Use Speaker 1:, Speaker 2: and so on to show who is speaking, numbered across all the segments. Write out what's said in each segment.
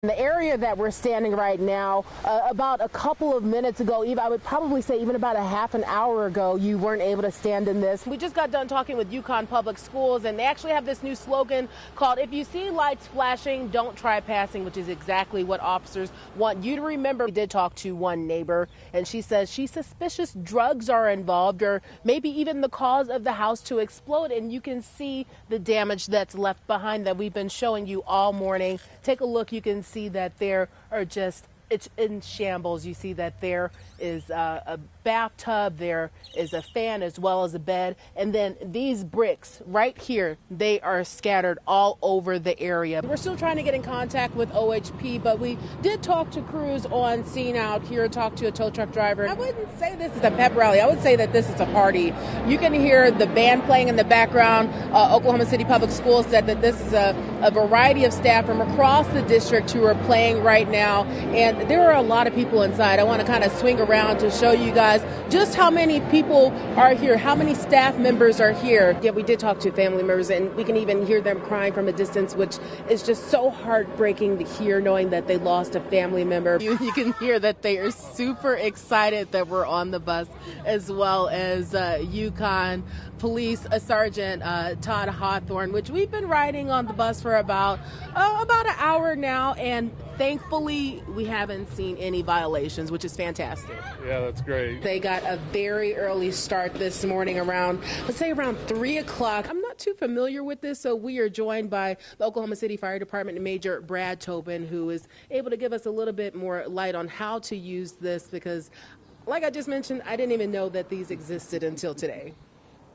Speaker 1: The area that we're standing right now, about a couple of minutes ago, Eva, I would probably say even about a half an hour ago, you weren't able to stand in this. We just got done talking with Yukon Public Schools, and they actually have this new slogan called, "If you see lights flashing, don't try passing," which is exactly what officers want you to remember. We did talk to one neighbor, and she says she's suspicious drugs are involved, or maybe even the cause of the house to explode, and you can see the damage that's left behind that we've been showing you all morning. Take a look. You can see that there are it's in shambles. You see that there is a bathtub, there is a fan as well as a bed, and then these bricks right here, they are scattered all over the area. We're still trying to get in contact with OHP, but we did talk to crews on scene out here, talk to a tow truck driver. I wouldn't say this is a pep rally. I would say that this is a party. You can hear the band playing in the background. Oklahoma City Public Schools said that this is a variety of staff from across the district who are playing right now, and there are a lot of people inside. I want to kind of swing around to show you guys just how many people are here, how many staff members are here. Yeah, we did talk to family members, and we can even hear them crying from a distance, which is just so heartbreaking to hear, knowing that they lost a family member. You can hear that they are super excited that we're on the bus, as well as Yukon Police Sergeant Todd Hawthorne, which we've been riding on the bus for about an hour now, and thankfully we haven't seen any violations, which is fantastic.
Speaker 2: Yeah, that's great.
Speaker 1: They got a very early start this morning around 3 o'clock. I'm not too familiar with this, so we are joined by the Oklahoma City Fire Department Major Brad Tobin, who is able to give us a little bit more light on how to use this, because like I just mentioned, I didn't even know that these existed until today.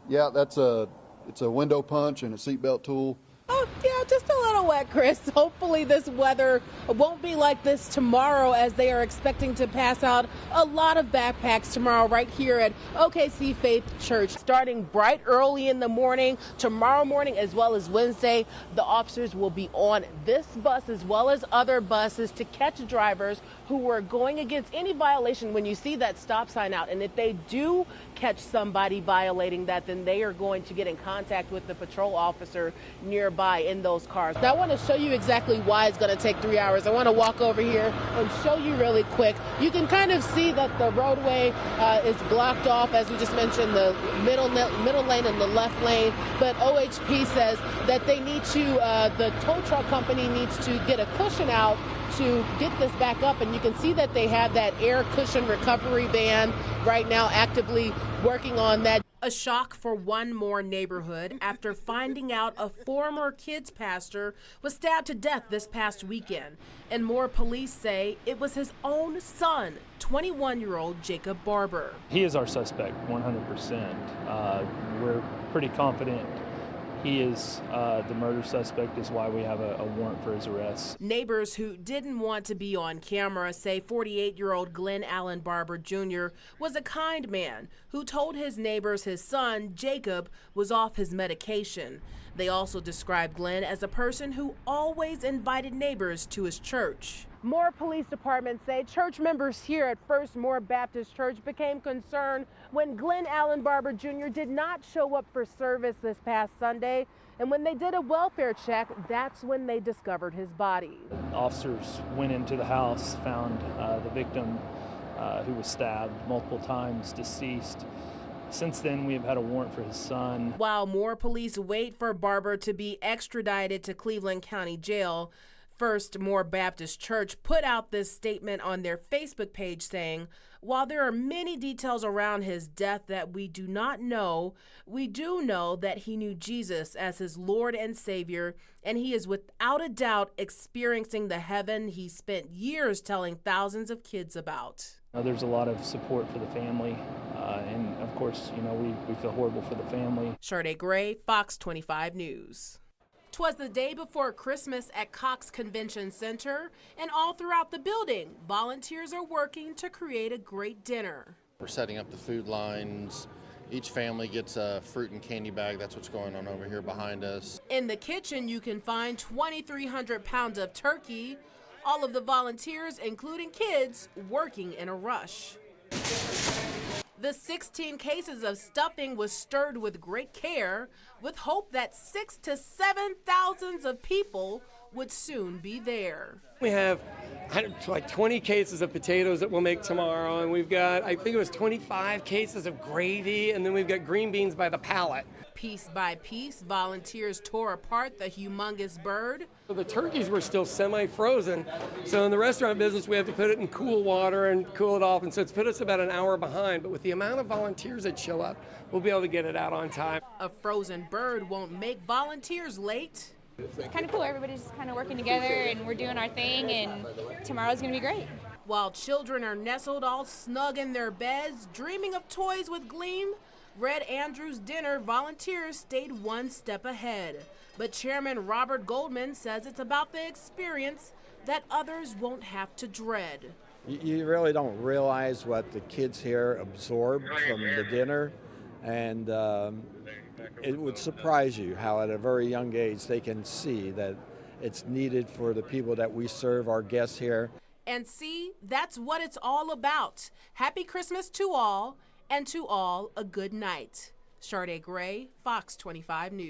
Speaker 3: Yeah, it's a window punch and a seatbelt tool.
Speaker 1: Oh, yeah, just a little wet, Chris. Hopefully this weather won't be like this tomorrow, as they are expecting to pass out a lot of backpacks tomorrow right here at OKC Faith Church. Starting bright early in the morning, tomorrow morning as well as Wednesday, the officers will be on this bus as well as other buses to catch drivers who are going against any violation. When you see that stop sign out, and if they do catch somebody violating that, then they are going to get in contact with the patrol officer nearby in those cars. Now I want to show you exactly why it's going to take 3 hours. I want to walk over here and show you really quick. You can kind of see that the roadway is blocked off, as we just mentioned, the middle lane and the left lane, but OHP says that they need to, the tow truck company needs to get a cushion out to get this back up, and you can see that they have that air cushion recovery van right now actively working on that. A shock for one more neighborhood after finding out a former kids pastor was stabbed to death this past weekend, and more police say it was his own son, 21-year-old Jacob Barber.
Speaker 4: He is our suspect, 100%. We're pretty confident he is the murder suspect, is why we have a warrant for his arrest. Neighbors who didn't want to be on camera say 48-year-old Glenn Allen Barber Jr. was a kind man who told his neighbors his son, Jacob, was off his medication. They also described Glenn as a person who always invited neighbors to his church. More police departments say church members here at First Moore Baptist Church became concerned when Glenn Allen Barber Jr. did not show up for service this past Sunday. And when they did a welfare check, that's when they discovered his body. Officers went into the house, found the victim who was stabbed multiple times, deceased. Since then, we have had a warrant for his son. While more police wait for Barber to be extradited to Cleveland County Jail, First Moore Baptist Church put out this statement on their Facebook page saying, "While there are many details around his death that we do not know, we do know that he knew Jesus as his Lord and Savior, and he is without a doubt experiencing the heaven he spent years telling thousands of kids about." There's a lot of support for the family, and of course, we feel horrible for the family. Shardaa Gray, Fox 25 News. 'Twas the day before Christmas at Cox Convention Center, and all throughout the building, volunteers are working to create a great dinner.
Speaker 5: We're setting up the food lines. Each family gets a fruit and candy bag. That's what's going on over here behind us. In the kitchen, you can find 2,300 pounds of turkey. All of the volunteers, including kids, working in a rush. The 16 cases of stuffing was stirred with great care, with hope that 6,000 to 7,000 of people
Speaker 1: would soon be there.
Speaker 2: We have like 20 cases of potatoes that we'll make tomorrow, and we've got, I think it was 25 cases of gravy, and then we've got green beans by the pallet.
Speaker 1: Piece by piece, volunteers tore apart the humongous bird.
Speaker 2: So the turkeys were still semi-frozen, so in the restaurant business we have to put it in cool water and cool it off, and so it's put us about an hour behind, but with the amount of volunteers that show up, we'll be able to get it out on time.
Speaker 1: A frozen bird won't make volunteers late.
Speaker 6: It's kind of cool. Everybody's just kind of working together and we're doing our thing, and tomorrow's going to be great.
Speaker 1: While children are nestled all snug in their beds, dreaming of toys with gleam, Red Andrews Dinner volunteers stayed one step ahead. But Chairman Robert Goldman says it's about the experience that others won't have to dread.
Speaker 7: You really don't realize what the kids here absorb from the dinner, and it would surprise you how at a very young age they can see that it's needed for the people that we serve, our guests here.
Speaker 1: And see, that's what it's all about. Happy Christmas to all, and to all a good night. Shardaa Gray, Fox 25 News.